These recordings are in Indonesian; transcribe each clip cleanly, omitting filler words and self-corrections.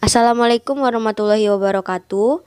Assalamualaikum warahmatullahi wabarakatuh.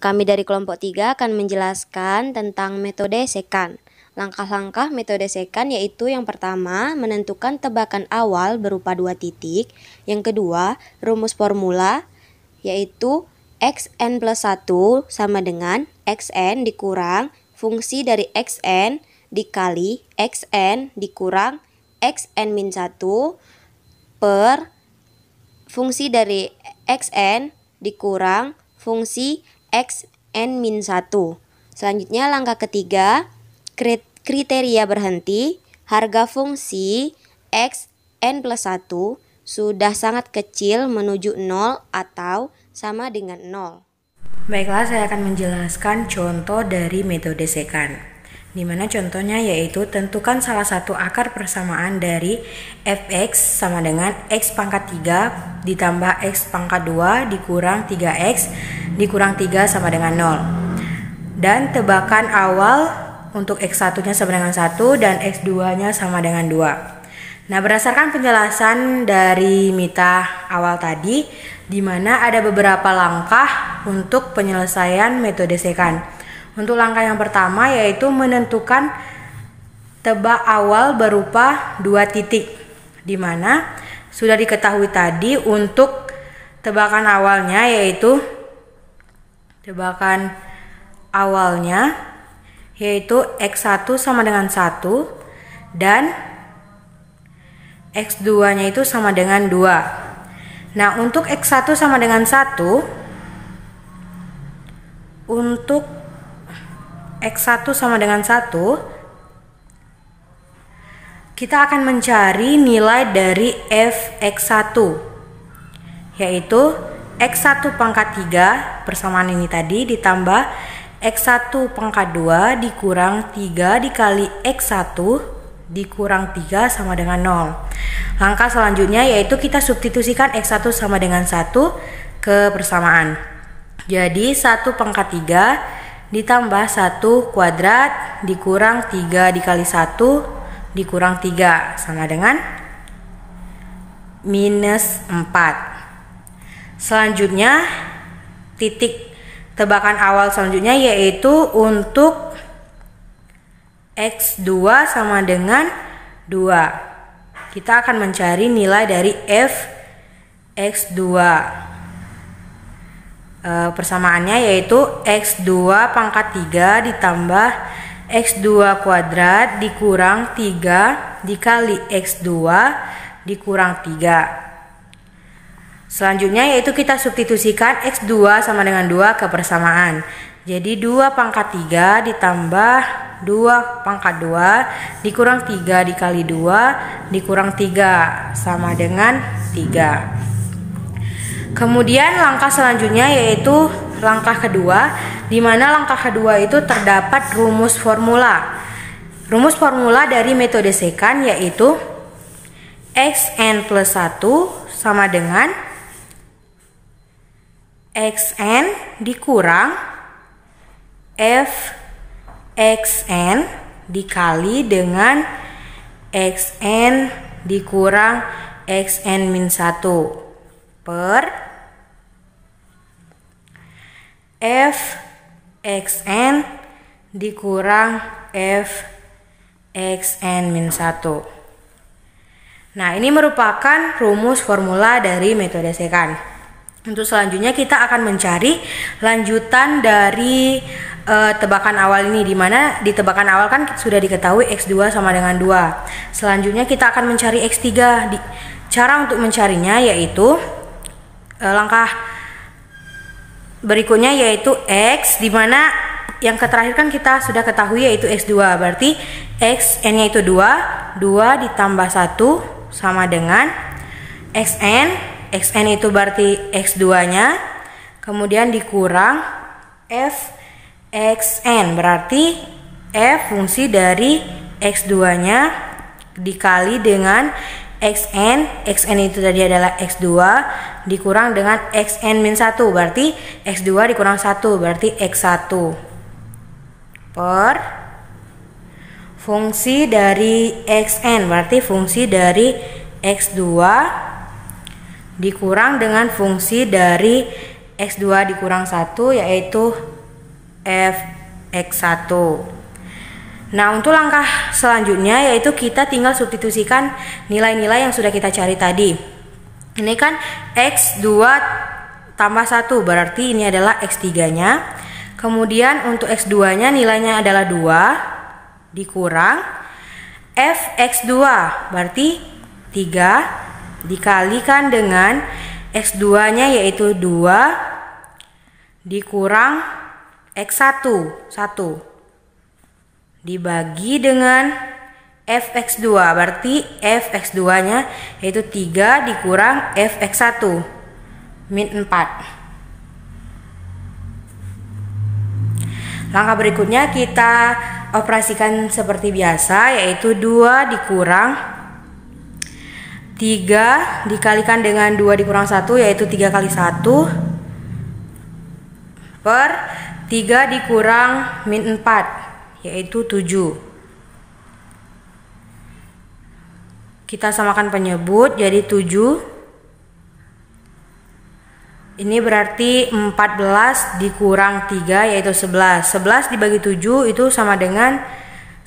Kami dari kelompok 3 akan menjelaskan tentang metode sekan. Langkah-langkah metode sekan yaitu yang pertama, menentukan tebakan awal berupa 2 titik. Yang kedua, rumus formula yaitu xn plus 1 sama dengan xn dikurang fungsi dari xn dikali xn dikurang xn min 1 per fungsi dari xn dikurang fungsi xn min 1. Selanjutnya langkah ketiga, kriteria berhenti. Harga fungsi xn plus 1 sudah sangat kecil menuju 0 atau sama dengan 0. Baiklah, saya akan menjelaskan contoh dari metode sekan. Di mana contohnya yaitu tentukan salah satu akar persamaan dari fx sama dengan x pangkat 3 ditambah x pangkat 2 dikurang 3x dikurang 3 sama dengan 0. Dan tebakan awal untuk x1 nya sama dengan 1 dan x2 nya sama dengan 2. Nah, berdasarkan penjelasan dari Mita awal tadi, di mana ada beberapa langkah untuk penyelesaian metode sekan. Untuk langkah yang pertama yaitu menentukan tebak awal berupa 2 titik, di mana sudah diketahui tadi untuk tebakan awalnya yaitu x1 sama dengan 1 dan x2 nya itu sama dengan 2. Nah, untuk x1 sama dengan 1, kita akan mencari nilai dari fx1 yaitu x1 pangkat 3 persamaan ini tadi ditambah x1 pangkat 2 dikurang 3 dikali x1 dikurang 3 sama dengan 0. Langkah selanjutnya yaitu kita substitusikan x1 sama dengan 1 ke persamaan. Jadi 1 pangkat 3 ditambah 1 kuadrat dikurang 3 dikali 1 dikurang 3 sama dengan minus 4. Selanjutnya titik tebakan awal selanjutnya yaitu untuk x2 sama dengan 2. Kita akan mencari nilai dari f x2. Persamaannya yaitu x2 pangkat 3 ditambah x2 kuadrat dikurang 3 dikali x2 dikurang 3. Selanjutnya yaitu kita substitusikan x2 sama dengan 2 ke persamaan. Jadi 2 pangkat 3 ditambah 2 pangkat 2 dikurang 3 dikali 2 dikurang 3 sama dengan 3. Kemudian langkah selanjutnya yaitu langkah kedua, di mana langkah kedua itu terdapat rumus formula. Rumus formula dari metode sekan yaitu xn plus 1 sama dengan xn dikurang fxn dikali dengan xn dikurang xn min 1 per fxn dikurang fxn min 1. Nah, ini merupakan rumus formula dari metode sekan. Untuk selanjutnya kita akan mencari lanjutan dari tebakan awal ini, dimana di tebakan awal kan sudah diketahui x2 sama dengan 2. Selanjutnya kita akan mencari x3. Cara untuk mencarinya yaitu langkah berikutnya yaitu x, dimana yang terakhir kan kita sudah ketahui yaitu x2. Berarti xn nya itu 2 ditambah 1 sama dengan xn itu berarti x2 nya, kemudian dikurang fxn berarti f fungsi dari x2 nya dikali dengan xn itu tadi adalah x2 dikurang dengan xn min 1 berarti x2 dikurang 1 berarti x1 per fungsi dari xn berarti fungsi dari x2 dikurang dengan fungsi dari X2 dikurang 1 yaitu fx1. Nah, untuk langkah selanjutnya yaitu kita tinggal substitusikan nilai-nilai yang sudah kita cari tadi. Ini kan X2 tambah 1, berarti ini adalah X3-nya. Kemudian untuk X2 nya nilainya adalah 2 dikurang fx2, berarti 3 dikalikan dengan X2 nya yaitu 2 dikurang X1 1 dibagi dengan fx2, berarti fx2 nya yaitu 3 dikurang fx1 min 4. Langkah berikutnya kita operasikan seperti biasa, yaitu 2 dikurang 3 dikalikan dengan 2 dikurang 1 yaitu 3 kali 1 per 3 dikurang min 4 yaitu 7. Kita samakan penyebut jadi 7. Ini berarti 14 dikurang 3 yaitu 11. 11 dibagi 7 itu sama dengan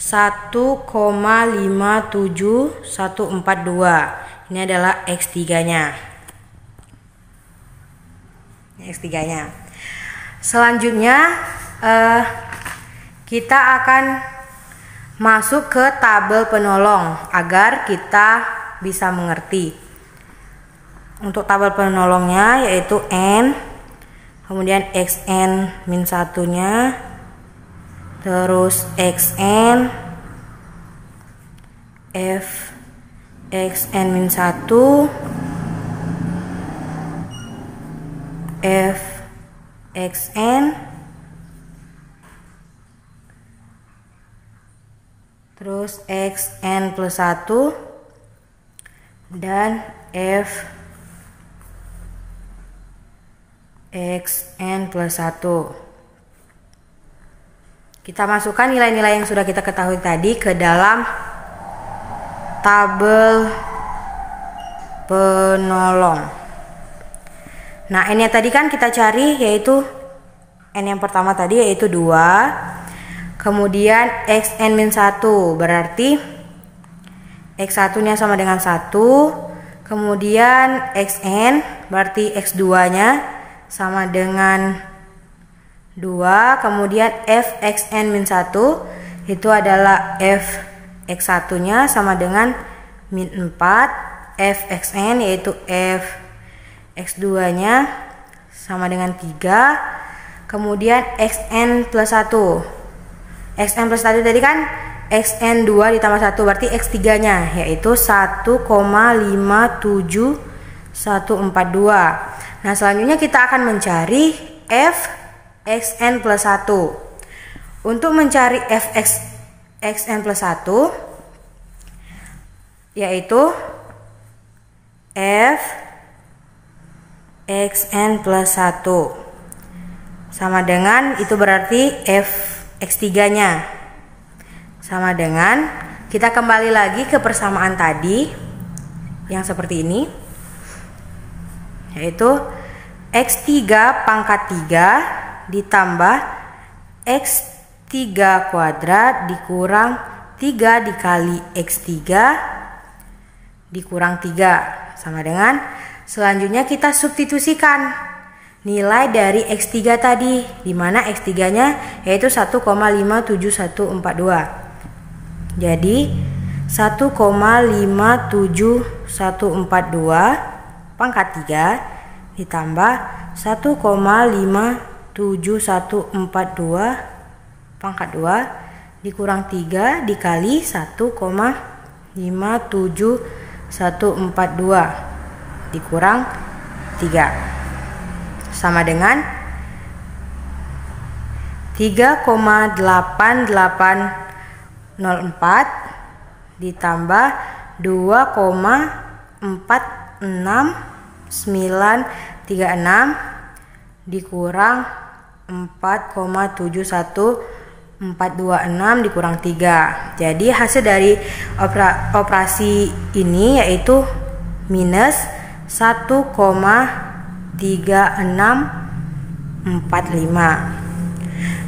1,57142. Ini adalah X3-nya. X3-nya. Selanjutnya kita akan masuk ke tabel penolong agar kita bisa mengerti. Untuk tabel penolongnya yaitu N, kemudian Xn min 1-nya, terus Xn, F Xn min 1, F Xn, terus Xn plus 1, dan F Xn plus 1. Kita masukkan nilai-nilai yang sudah kita ketahui tadi ke dalam tabel penolong. Nah, N yang tadi kan kita cari yaitu N yang pertama tadi yaitu 2. Kemudian Xn min 1 berarti X1 nya sama dengan 1. Kemudian Xn berarti X2 nya sama dengan 2. Kemudian fxn min 1 itu adalah fx1 nya sama dengan min 4. fxn yaitu fx2 nya sama dengan 3. Kemudian xn plus 1. Xn plus 1 tadi kan xn2 ditambah 1 berarti x3 nya yaitu 1,57142. Nah, selanjutnya kita akan mencari fxn plus 1. Untuk mencari fxn plus 1 yaitu fxn plus 1 sama dengan itu berarti fx3 nya sama dengan, kita kembali lagi ke persamaan tadi yang seperti ini, yaitu X3 pangkat 3 ditambah X3 kuadrat dikurang 3 dikali X3 dikurang 3 sama dengan, selanjutnya kita substitusikan nilai dari X3 tadi, di mana X3 nya yaitu 1,57142. Jadi 1,57142 pangkat 3 ditambah 1,57142 pangkat 2 dikurang 3 dikali 1,57142 dikurang 3 sama dengan 3,8804 ditambah 2,46936 dikurang 4,71426 dikurang 3. Jadi hasil dari operasi ini yaitu minus 1,3645.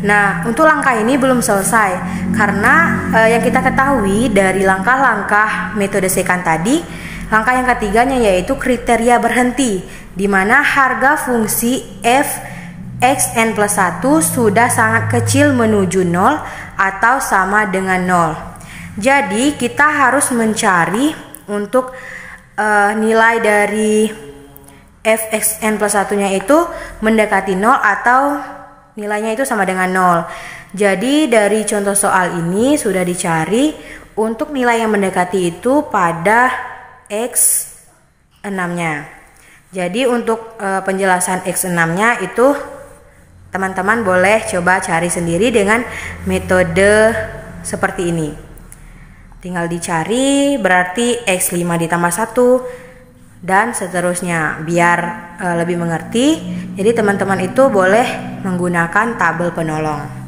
Nah, untuk langkah ini belum selesai karena yang kita ketahui dari langkah-langkah metode sekant tadi, langkah yang ketiganya yaitu kriteria berhenti, di mana harga fungsi f x n plus 1 sudah sangat kecil menuju 0 atau sama dengan 0. Jadi kita harus mencari untuk nilai dari f x n plus 1 nya itu mendekati 0 atau nilainya itu sama dengan 0. Jadi dari contoh soal ini sudah dicari untuk nilai yang mendekati itu pada x6 nya. Jadi untuk penjelasan x6 nya itu teman-teman boleh coba cari sendiri dengan metode seperti ini. Tinggal dicari berarti x5 ditambah 1 dan seterusnya biar lebih mengerti. Jadi teman-teman itu boleh menggunakan tabel penolong.